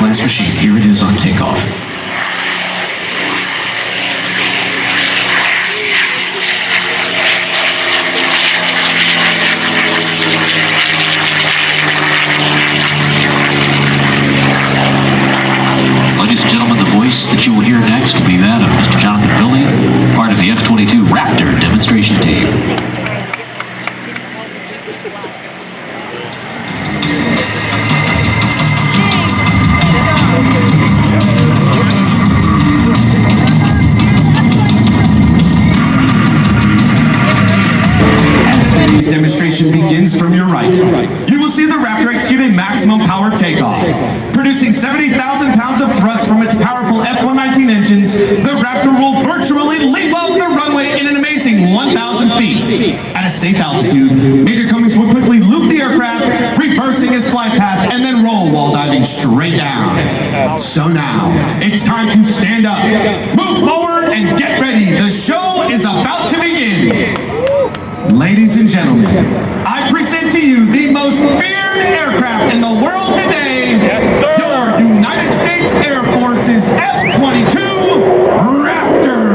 class machine. Here it is on takeoff. Ladies and gentlemen, the voice that you will hear next will be that of Mr. Jonathan Billy, part of the F-22 Raptor demonstration team. As today's demonstration begins from your right, you will see the Raptor execute a maximum power takeoff. Producing 70,000 pounds of thrust from its powerful F-119 engines, the Raptor will virtually leap off the runway in an amazing 1,000 feet. At a safe altitude, Major Cummings will quickly loop the aircraft, reversing his flight path, and then roll while diving straight down. So now, it's time to stand up, move forward, and get ready. The show is about to begin. Ladies and gentlemen, I present to you the most feared aircraft in the world today, your United States Air Force's F-22 Raptor.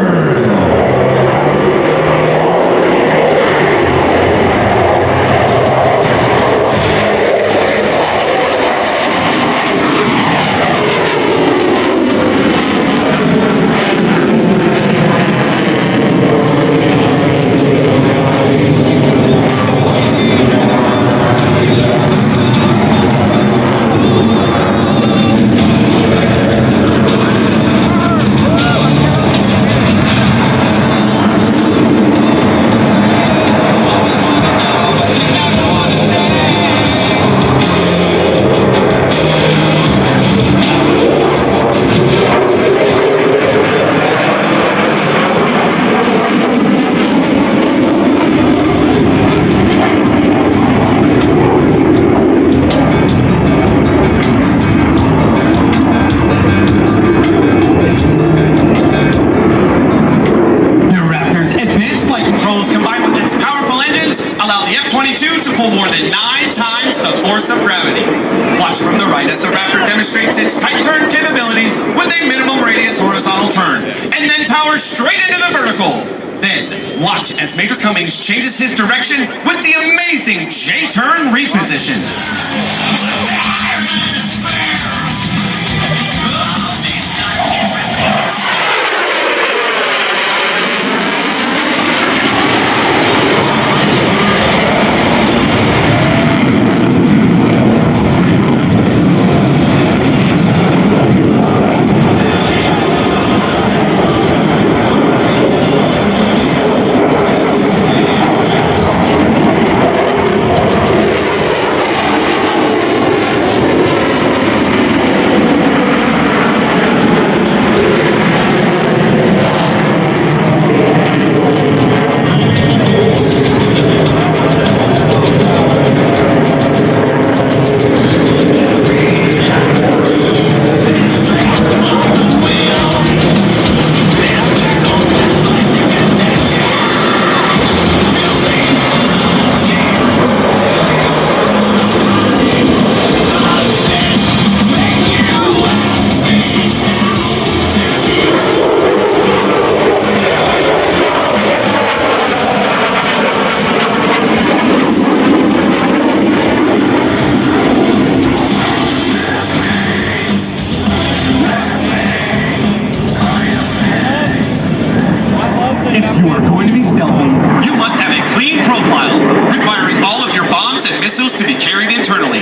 More than 9 times the force of gravity. Watch from the right as the Raptor demonstrates its tight turn capability with a minimum radius horizontal turn, and then powers straight into the vertical. Then, watch as Major Cummings changes his direction with the amazing J-turn reposition. If you are going to be stealthy, you must have a clean profile, requiring all of your bombs and missiles to be carried internally.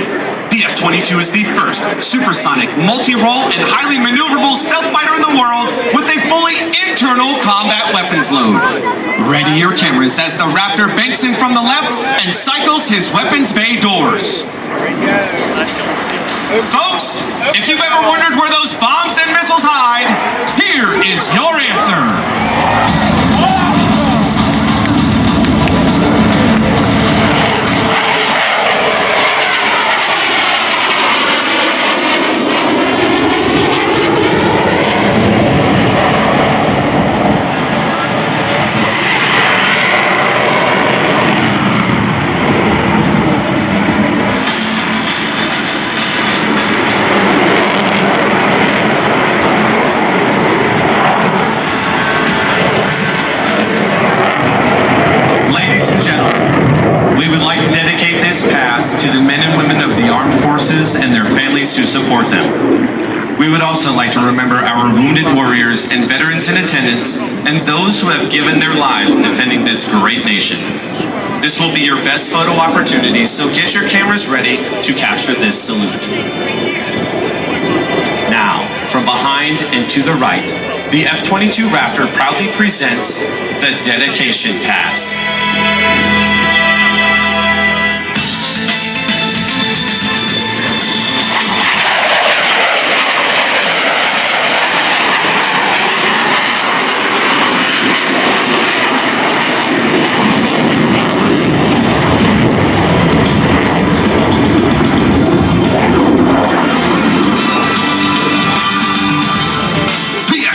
The F-22 is the first supersonic, multi-role, and highly maneuverable stealth fighter in the world with a fully internal combat weapons load. Ready your cameras as the Raptor banks in from the left and cycles his weapons bay doors. Folks, if you've ever wondered where those bombs and missiles hide, here is your answer. support them. We would also like to remember our wounded warriors and veterans in attendance and those who have given their lives defending this great nation. This will be your best photo opportunity, so get your cameras ready to capture this salute. Now, from behind and to the right, the F-22 Raptor proudly presents the Dedication Pass.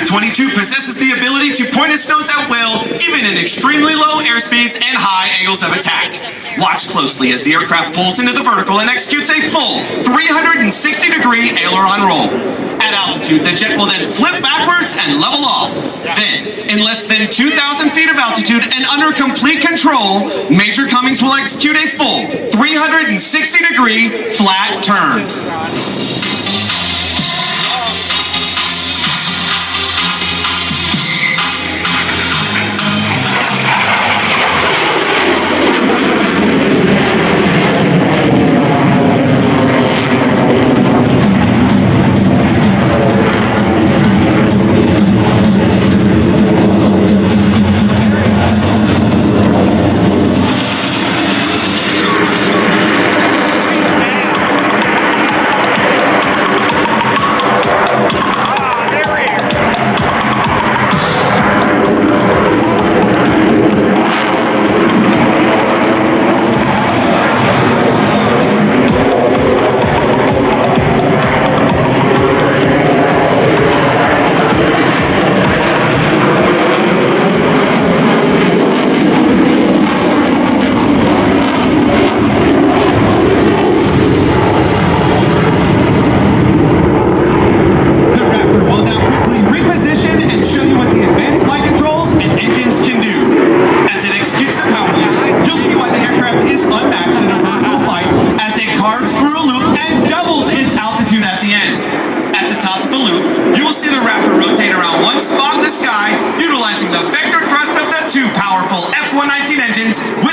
F-22 possesses the ability to point its nose at will, even in extremely low airspeeds and high angles of attack. Watch closely as the aircraft pulls into the vertical and executes a full 360-degree aileron roll. At altitude, the jet will then flip backwards and level off. Then, in less than 2,000 feet of altitude and under complete control, Major Cummings will execute a full 360-degree flat turn.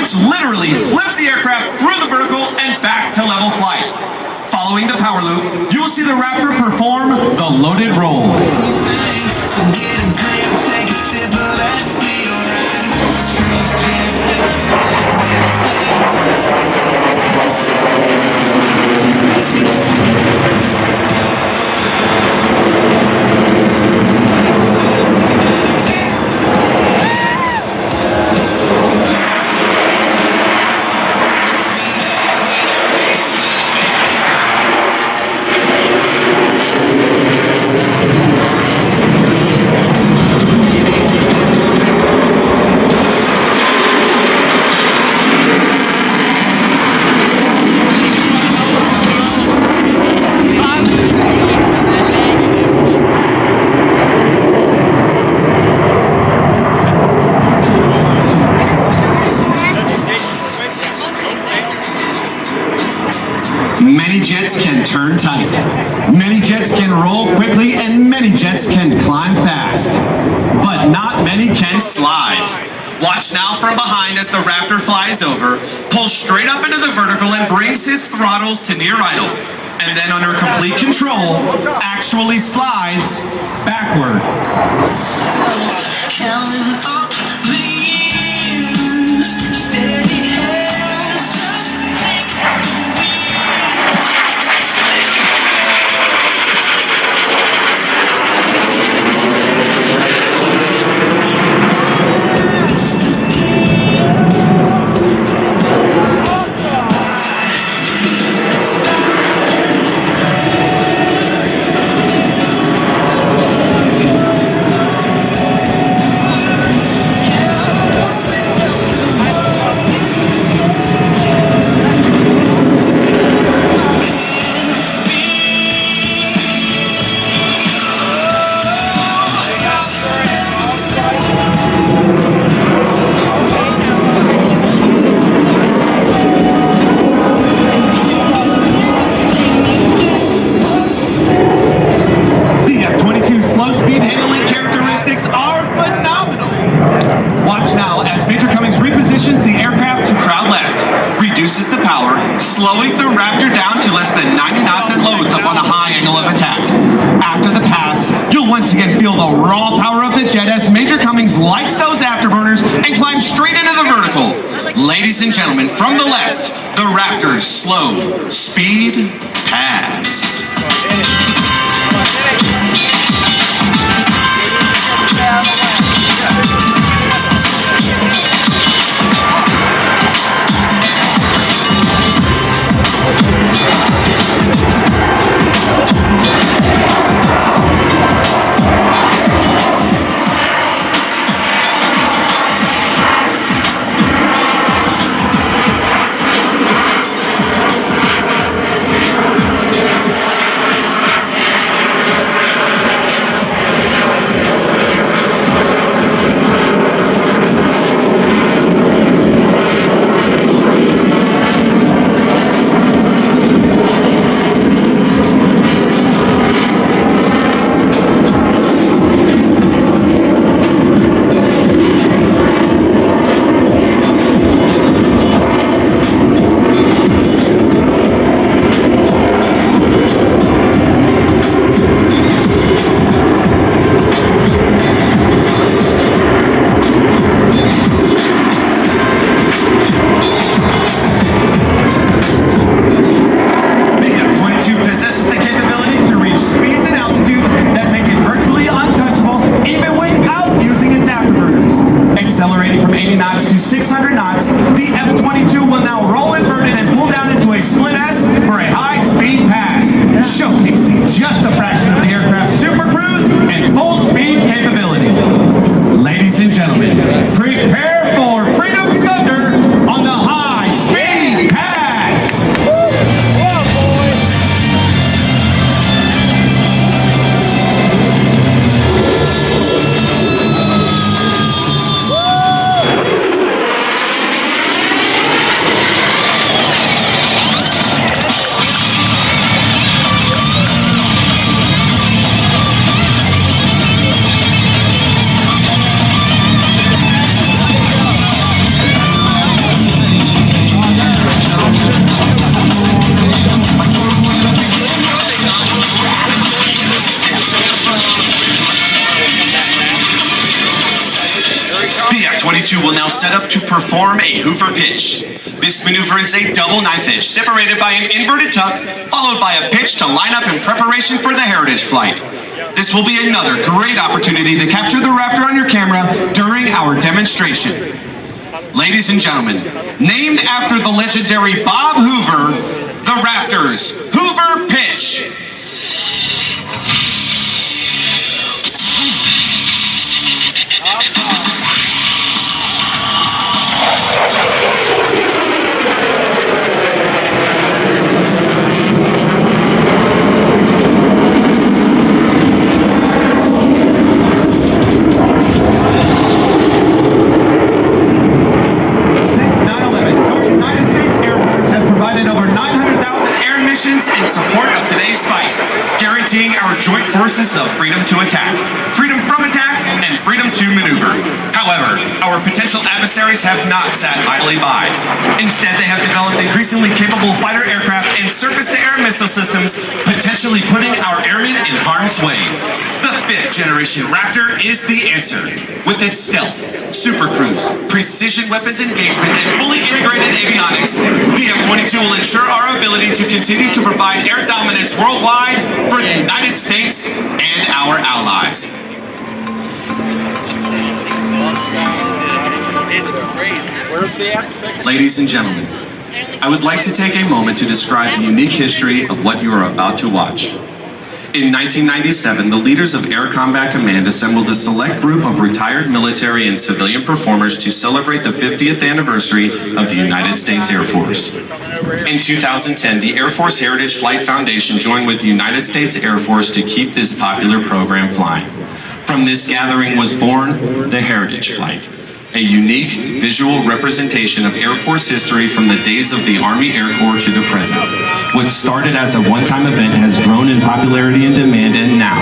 Literally flip the aircraft through the vertical and back to level flight. Following the power loop, you will see the Raptor perform the loaded roll. Many jets can turn tight, many jets can roll quickly, and many jets can climb fast. But not many can slide. Watch now from behind as the Raptor flies over, pulls straight up into the vertical and brings his throttles to near idle. And then under complete control, actually slides backward. Counting up the years, steady hands, just take the wheel. gentlemen, from the left, the Raptor's slow speed pass. Accelerating from 80 knots to 600 knots, the F-22 will now roll inverted and pull down into a split S for a high-speed pass, showcasing just a fraction of the aircraft's super cruise and full speed capability. Ladies and gentlemen, prepare for Freedom's Thunder on the high-speed pass. The F-22 will now set up to perform a Hoover pitch. This maneuver is a double knife edge separated by an inverted tuck, followed by a pitch to line up in preparation for the Heritage flight. This will be another great opportunity to capture the Raptor on your camera during our demonstration. Ladies and gentlemen, named after the legendary Bob Hoover, the Raptor's Hoover pitch. In support of today's fight, guaranteeing our joint forces the freedom to attack, freedom from attack, and freedom to maneuver. However, our potential adversaries have not sat idly by. Instead, they have developed increasingly capable fighter aircraft and surface-to-air missile systems, potentially putting our airmen in harm's way. The 5th generation Raptor is the answer. With its stealth, super cruise, precision weapons engagement, and fully integrated avionics, the F-22 will ensure our ability to continue to provide air dominance worldwide for the United States and our allies. Ladies and gentlemen, I would like to take a moment to describe the unique history of what you are about to watch. In 1997, the leaders of Air Combat Command assembled a select group of retired military and civilian performers to celebrate the 50th anniversary of the United States Air Force. In 2010, the Air Force Heritage Flight Foundation joined with the United States Air Force to keep this popular program flying. From this gathering was born the Heritage Flight, a unique visual representation of Air Force history from the days of the Army Air Corps to the present. What started as a one-time event has grown in popularity and demand, and now,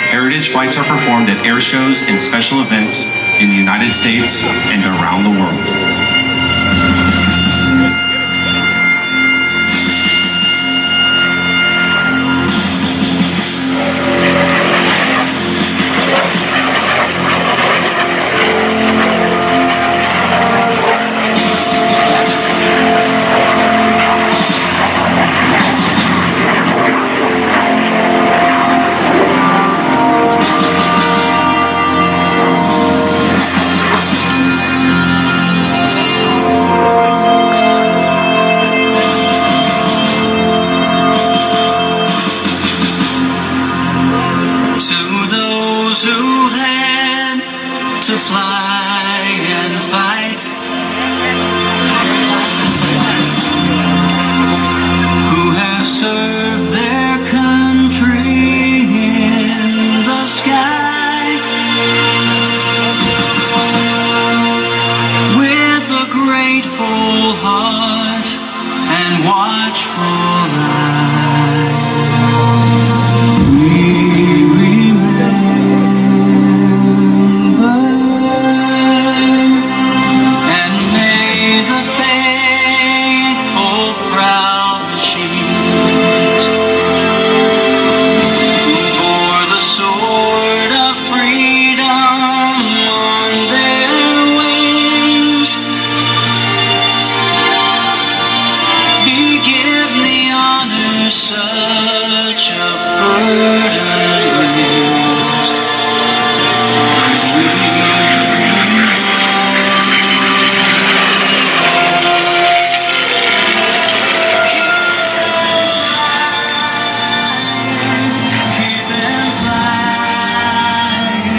Heritage flights are performed at air shows and special events in the United States and around the world. fly and fight, who have served their country in the sky with a grateful heart and watchful eye. Such a burden brings. Keep them flying,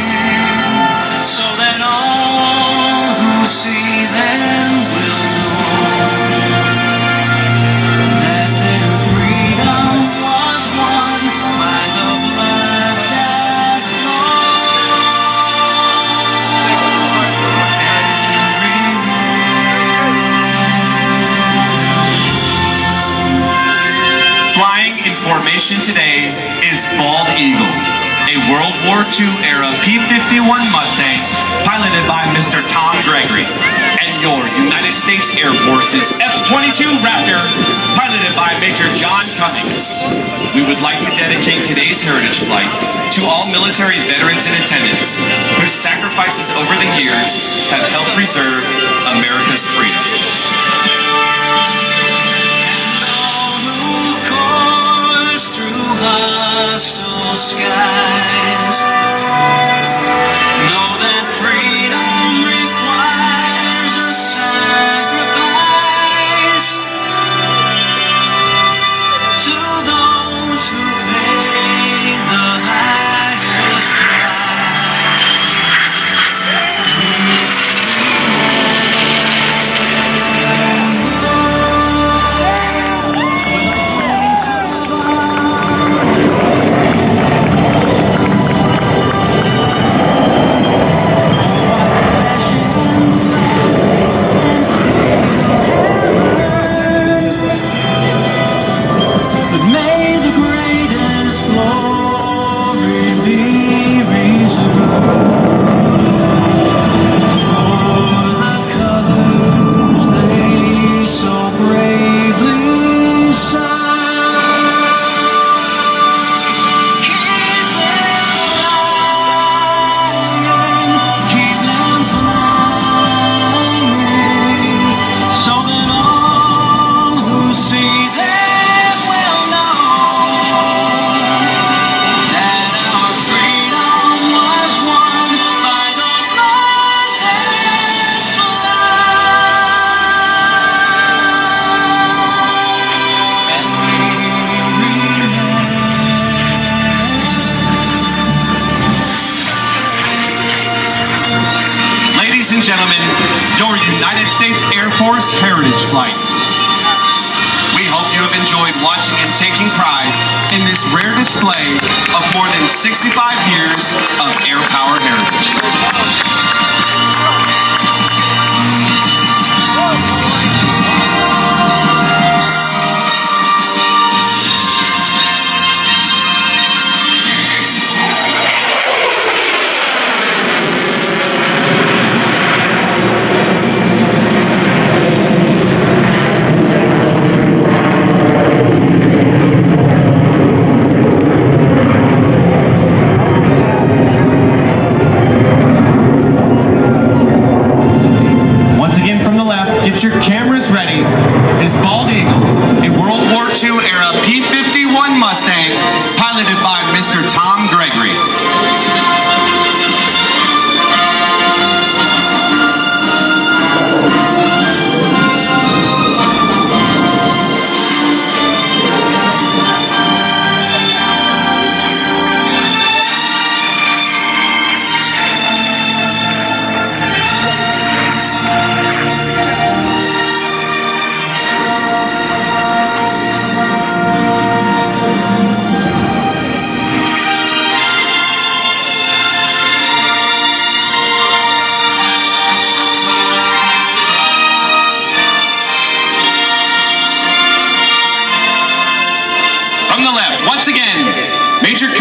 so that all who see them will know that their freedom was won by the blood that Flying in formation today is Bald Eagle, a World War II era P-51 Mustang piloted by Mr. Tom Gregory, and your United States Air Force's F-22 Raptor piloted by Major John Cummings. We would like to dedicate today's Heritage Flight to all military veterans in attendance whose sacrifices over the years have helped preserve America's freedom. through hostile skies. Know that freedom requires a sacrifice. To those who pay the highest Ladies and gentlemen, your United States Air Force Heritage Flight. We hope you have enjoyed watching and taking pride in this rare display of more than 65 years of air power heritage. Get your cameras ready. Is Bald Eagle, a World War II era P-51 Mustang piloted by Mr. Tom Gregory.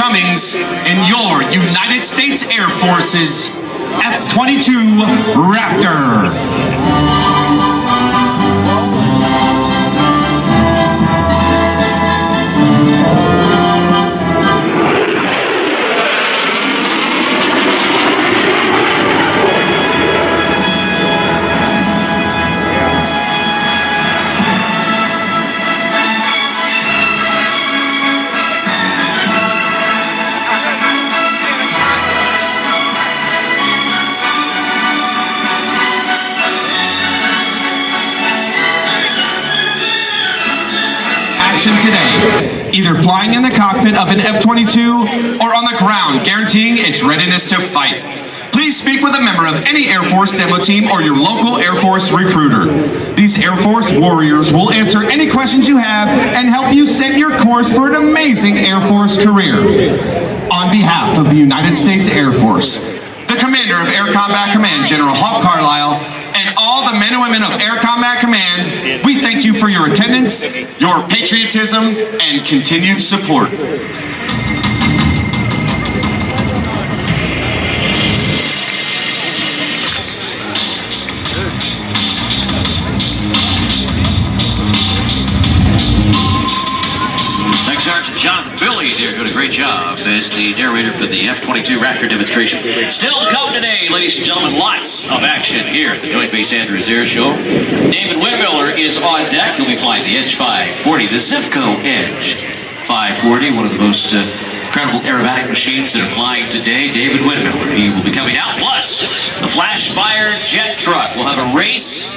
Cummings in your United States Air Force's F-22 Raptor. Today, either flying in the cockpit of an F-22 or on the ground, guaranteeing its readiness to fight. Please speak with a member of any Air Force demo team or your local Air Force recruiter. These Air Force warriors will answer any questions you have and help you set your course for an amazing Air Force career. On behalf of the United States Air Force, the Commander of Air Combat Command, General Hawk Carlisle, and all the men and women of Air Combat Command, we thank you for your attendance, your patriotism, and continued support. Thanks, Sergeant Jonathan Billy here, doing a great job as the narrator for the F-22 Raptor demonstration. Still to come today, ladies and gentlemen, lots of action here at the Joint Base Andrews Airshow. David Windmiller is on deck. He'll be flying the Edge 540, the Zifco Edge 540, one of the most incredible aerobatic machines that are flying today. David Windmiller, he will be coming out. Plus, the Flash Fire jet truck will have a race